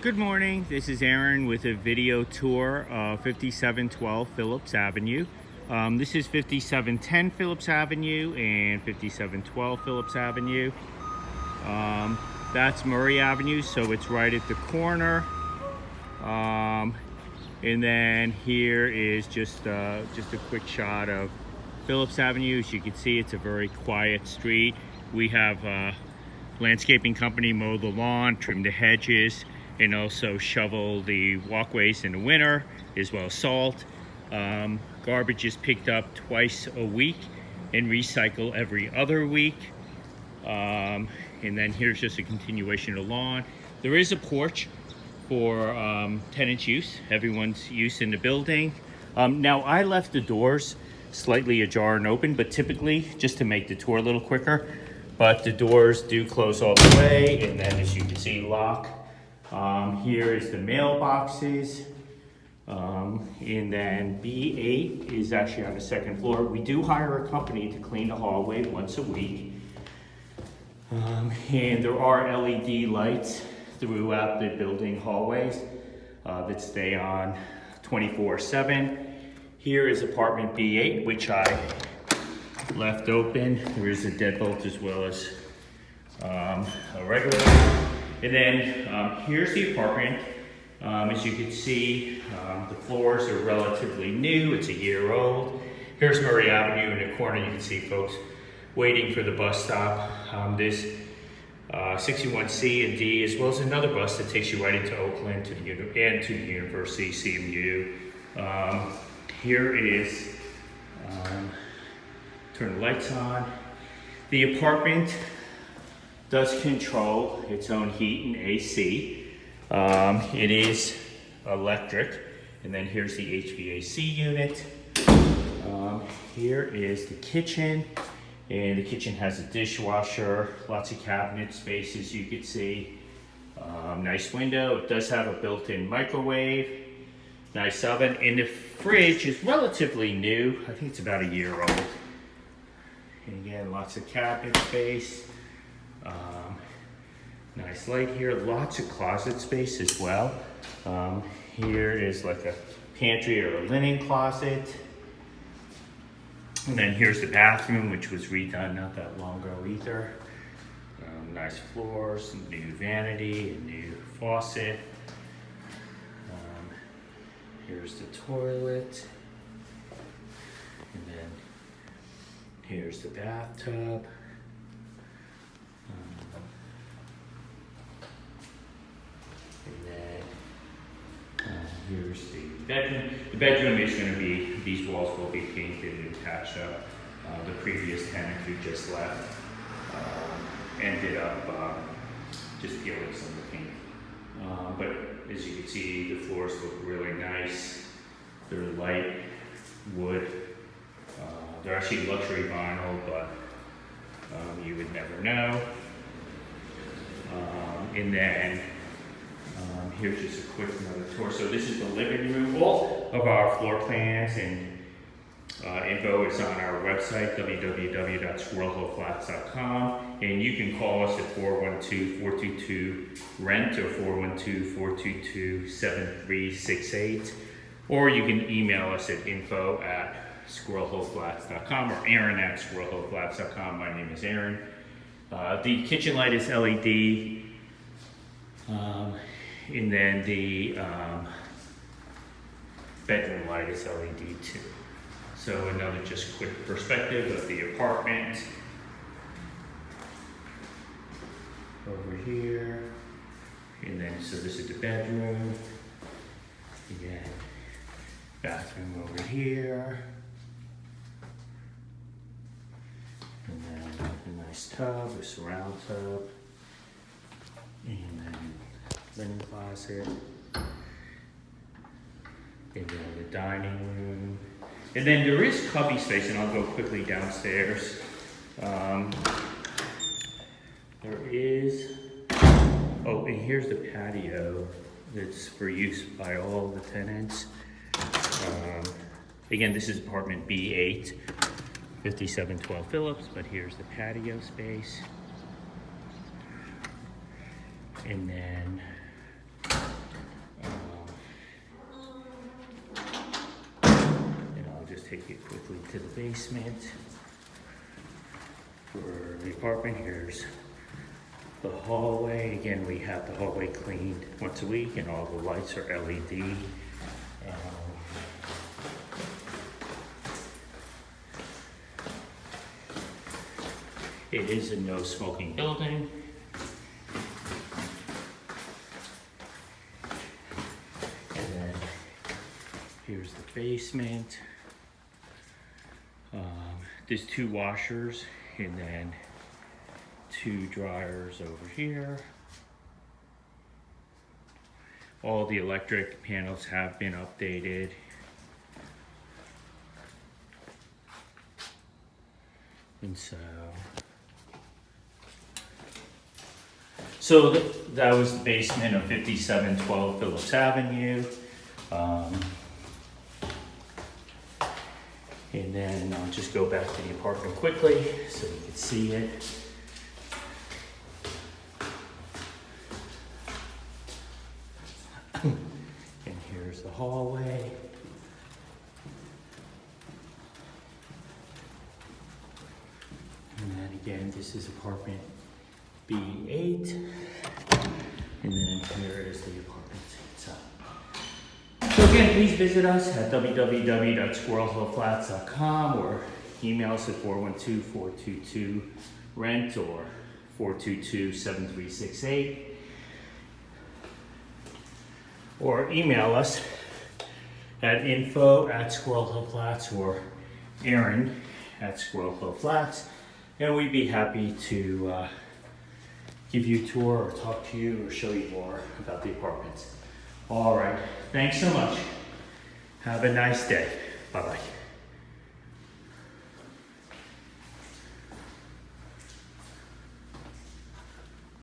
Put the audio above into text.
Good morning, this is Aaron with a video tour of 5712 Phillips Avenue. This is 5710 Phillips Avenue and 5712 Phillips Avenue. That's Murray Avenue, so it's right at the corner. And then here is just a quick shot of Phillips Avenue. As you can see, it's a very quiet street. We have landscaping company mow the lawn, trim the hedges, and also shovel the walkways in the winter, as well as salt. Garbage is picked up twice a week and recycle every other week. And then here's just a continuation of the lawn. There is a porch for tenants' use, everyone's use in the building. Now I left the doors slightly ajar and open, but typically just to make the tour a little quicker. But the doors do close all the way, and then as you can see, lock. Here is the mailboxes, and then B8 is actually on the second floor. We do hire a company to clean the hallway once a week, and there are LED lights throughout the building hallways that stay on 24/7. Here is apartment B8, which I left open. There is a deadbolt as well as a regular. And then here's the apartment. As you can see, the floors are relatively new. It's a year old. Here's Murray Avenue in the corner. You can see folks waiting for the bus stop. There's 61C and D, as well as another bus that takes you right into Oakland to the University, CMU. Here is, turn the lights on. The apartment does control its own heat and AC. It is electric. And then here's the HVAC unit. Here is the kitchen. And the kitchen has a dishwasher, lots of cabinet spaces you can see. Nice window. It does have a built-in microwave. Nice oven. And the fridge is relatively new. I think it's about a year old. And again, lots of cabinet space. Nice light here, lots of closet space as well. Here is like a pantry or a linen closet. And then here's the bathroom, which was redone not that long ago either. Nice floors, new vanity, a new faucet. Here's the toilet. And then here's the bathtub. Here's the bedroom. The bedroom is going to be, these walls will be painted and patched up. The previous tenant who just left ended up just peeling some of the paint. But as you can see, the floors look really nice. They're light wood. They're actually luxury vinyl, but you would never know. And then here's just a quick another tour. So this is the living room. All of our floor plans and info is on our website, www.squirrelhillflats.com. And you can call us at 412-422-RENT or 412-422-7368. Or you can email us at info@squirrelhillflats.com or aaron@squirrelhillflats.com. My name is Aaron. The kitchen light is LED. And then the bedroom light is LED too. So another just quick perspective of the apartment. Over here. And then, so this is the bedroom. Again, bathroom over here. And then a nice tub, a surround tub. And then linen closet, and then the dining room. And then there is cubby space, and I'll go quickly downstairs. There is, oh, and here's the patio that's for use by all the tenants. Again, this is apartment B8, 5712 Phillips, but here's the patio space. And then take you quickly to the basement for the apartment. Here's the hallway. Again, we have the hallway cleaned once a week, and all the lights are LED. It is a no smoking building. And then here's the basement. There's 2 washers and then 2 dryers over here. All the electric panels have been updated. And so that was the basement of 5712 Phillips Avenue. And then I'll just go back to the apartment quickly so you can see it. And here's the hallway. And then again, this is apartment B8. And then here is the apartment itself. So again, please visit us at www.squirrelhillflats.com or email us at 412-422-RENT or 422-7368. Or email us at info@squirrelhillflats or Aaron@squirrelhillflats. And we'd be happy to give you a tour or talk to you or show you more about the apartments. All right, thanks so much. Have a nice day. Bye-bye.